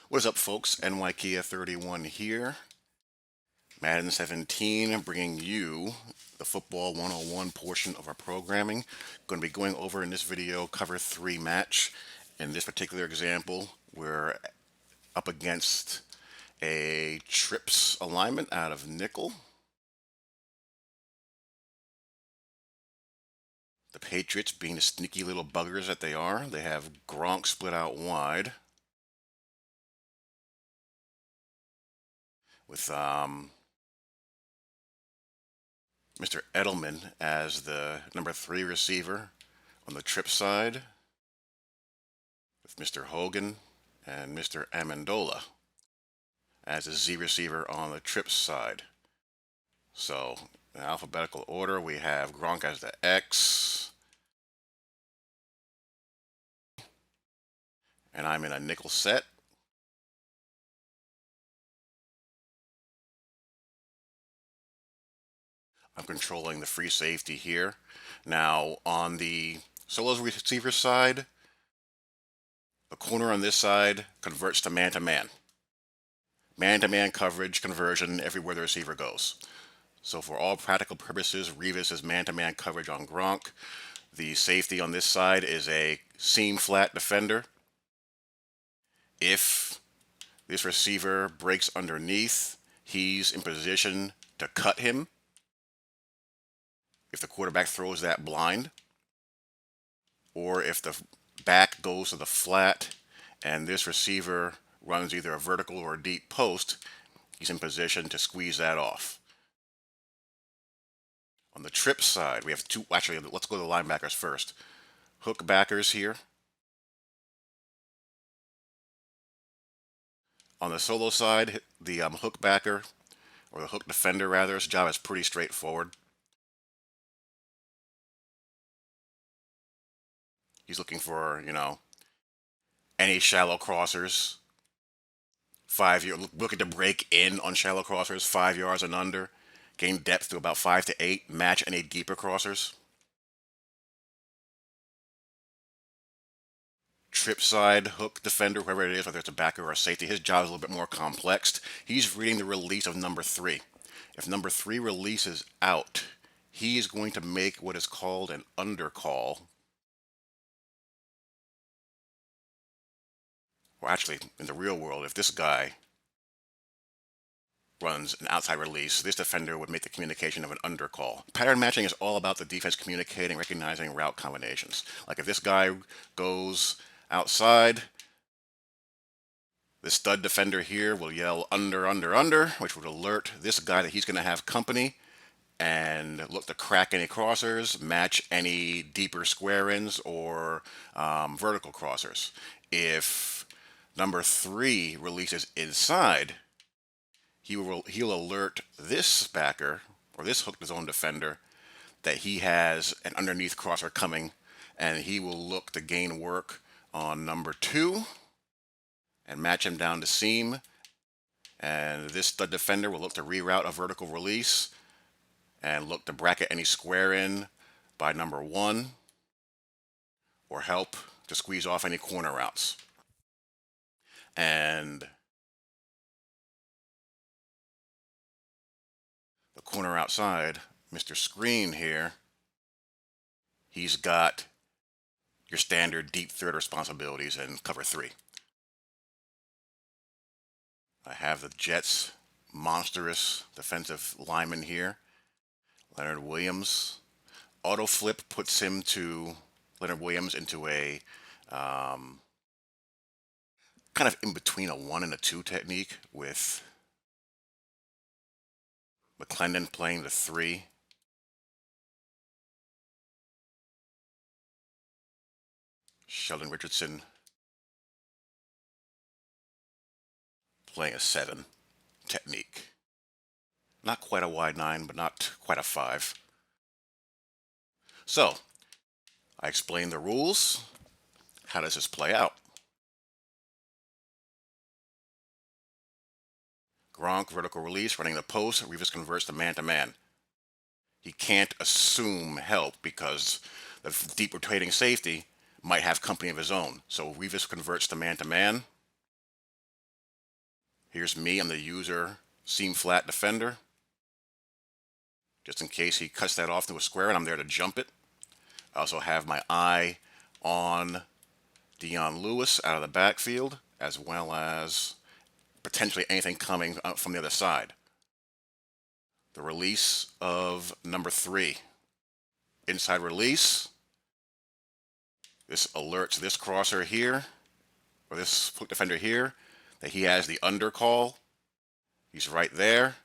What's up, folks? NYKia31 here. Madden 17 bringing you the Football 101 portion of our programming. Going to be going over in this video cover 3 match. In this particular example, we're up against a trips alignment out of nickel. The Patriots, being the sneaky little buggers that they are, they have Gronk split out wide with Mr. Edelman as the number 3 receiver on the trip side, with Mr. Hogan and Mr. Amendola as a Z receiver on the trip side. So, in alphabetical order, we have Gronk as the X, and I'm in a nickel set. I'm controlling the free safety here. Now, on the solos receiver side, the corner on this side converts to man-to-man. Man-to-man coverage conversion everywhere the receiver goes. So for all practical purposes, Revis is man-to-man coverage on Gronk. The safety on this side is a seam flat defender. If this receiver breaks underneath, he's in position to cut him if the quarterback throws that blind, or if the back goes to the flat and this receiver runs either a vertical or a deep post, he's in position to squeeze that off. On the trip side, we have two. Actually, let's go to the linebackers first. Hook backers here. On the solo side, the hook backer, or the hook defender rather, his job is pretty straightforward. He's looking for, any shallow crossers. 5 year, looking to break in on shallow crossers, 5 yards and under. Gain depth to about 5 to 8. Match any deeper crossers. Trip side, hook defender, whoever it is, whether it's a backer or a safety, his job is a little bit more complex. He's reading the release of number 3. If number 3 releases out, he is going to make what is called an undercall. Well, actually, in the real world, if this guy runs an outside release, this defender would make the communication of an undercall. Pattern matching is all about the defense communicating, recognizing route combinations. Like if this guy goes outside, the stud defender here will yell under, under, under, which would alert this guy that he's going to have company and look to crack any crossers, match any deeper square ins or vertical crossers. If number 3 releases inside, he'll alert this backer or this hook zone defender that he has an underneath crosser coming, and he will look to gain work on number 2 and match him down to seam. And this stud defender will look to reroute a vertical release and look to bracket any square in by number 1 or help to squeeze off any corner routes. And the corner outside, Mr. Screen here, he's got your standard deep threat responsibilities in cover 3. I have the Jets' monstrous defensive lineman here, Leonard Williams. Auto flip puts Leonard Williams into a kind of in between a 1 and a 2 technique, with McClendon playing the 3. Sheldon Richardson playing a 7 technique. Not quite a wide 9, but not quite a 5. So, I explained the rules. How does this play out? Gronk, vertical release, running the post. Revis converts to man-to-man. He can't assume help because the deep rotating safety might have company of his own. So Revis converts to man-to-man. Here's me. I'm the user seam flat defender. Just in case he cuts that off to a square and I'm there to jump it. I also have my eye on Dion Lewis out of the backfield, as well as potentially anything coming up from the other side. The release of number 3. Inside release. This alerts this crosser here, or this hook defender here, that he has the under call. He's right there,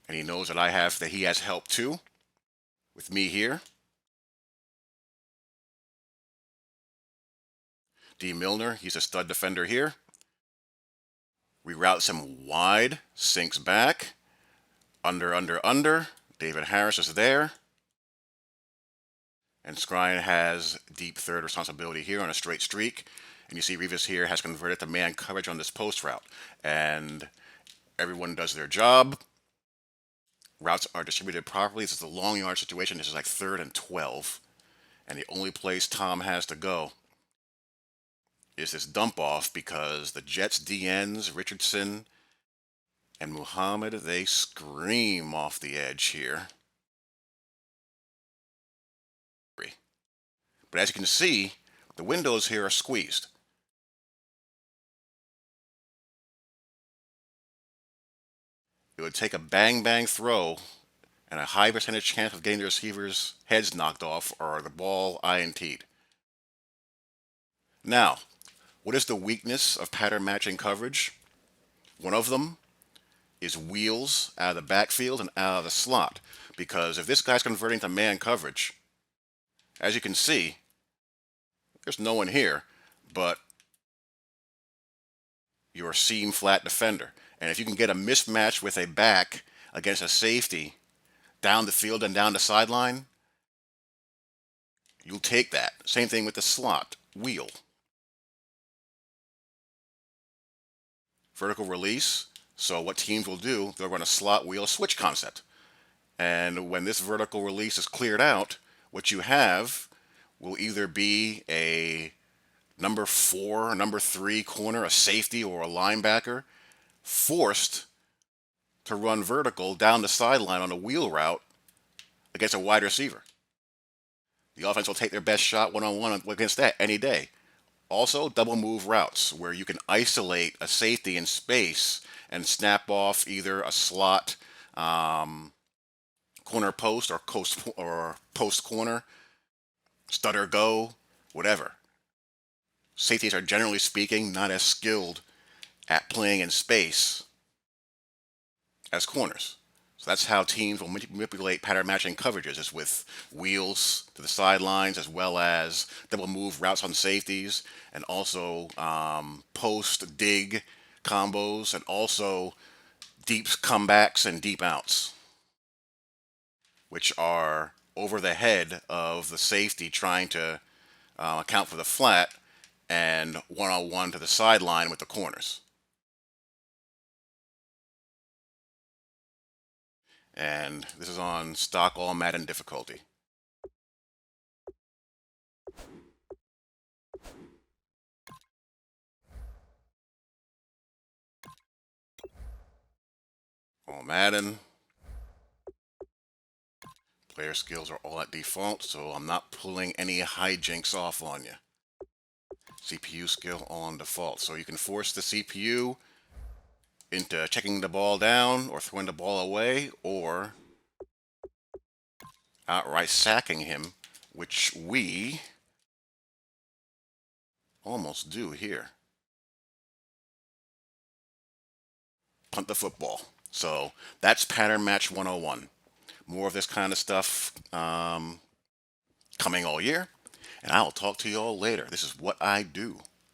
and he knows that he has help too, with me here. D. Milner, he's a stud defender here. Reroutes him wide, sinks back, under, under, under. David Harris is there. And Skrine has deep third responsibility here on a straight streak. And you see Rivas here has converted to man coverage on this post route. And everyone does their job. Routes are distributed properly. This is a long yard situation. This is like 3rd and 12. And the only place Tom has to go is this dump off, because the Jets DNs, Richardson and Muhammad, they scream off the edge here. But as you can see, the windows here are squeezed. It would take a bang-bang throw and a high percentage chance of getting the receivers' heads knocked off or the ball INT'd. Now, what is the weakness of pattern matching coverage? One of them is wheels out of the backfield and out of the slot. Because if this guy's converting to man coverage, as you can see, there's no one here but your seam flat defender. And if you can get a mismatch with a back against a safety down the field and down the sideline, you'll take that. Same thing with the slot wheel. Vertical release. So what teams will do, they'll run a slot wheel switch concept. And when this vertical release is cleared out, what you have will either be a number 4, number 3 corner, a safety, or a linebacker forced to run vertical down the sideline on a wheel route against a wide receiver. The offense will take their best shot one-on-one against that any day. Also, double move routes where you can isolate a safety in space and snap off either a slot corner post or post corner, stutter go, whatever. Safeties are, generally speaking, not as skilled at playing in space as corners. So that's how teams will manipulate pattern matching coverages, is with wheels to the sidelines, as well as double move routes on safeties, and also post dig combos, and also deep comebacks and deep outs, which are over the head of the safety trying to account for the flat, and one-on-one to the sideline with the corners. And this is on stock all Madden difficulty. All Madden. Player skills are all at default, so I'm not pulling any hijinks off on you. CPU skill on default. So you can force the CPU into checking the ball down or throwing the ball away, or outright sacking him, which we almost do here. Punt the football. So that's Pattern Match 101. More of this kind of stuff coming all year. And I will talk to you all later. This is what I do.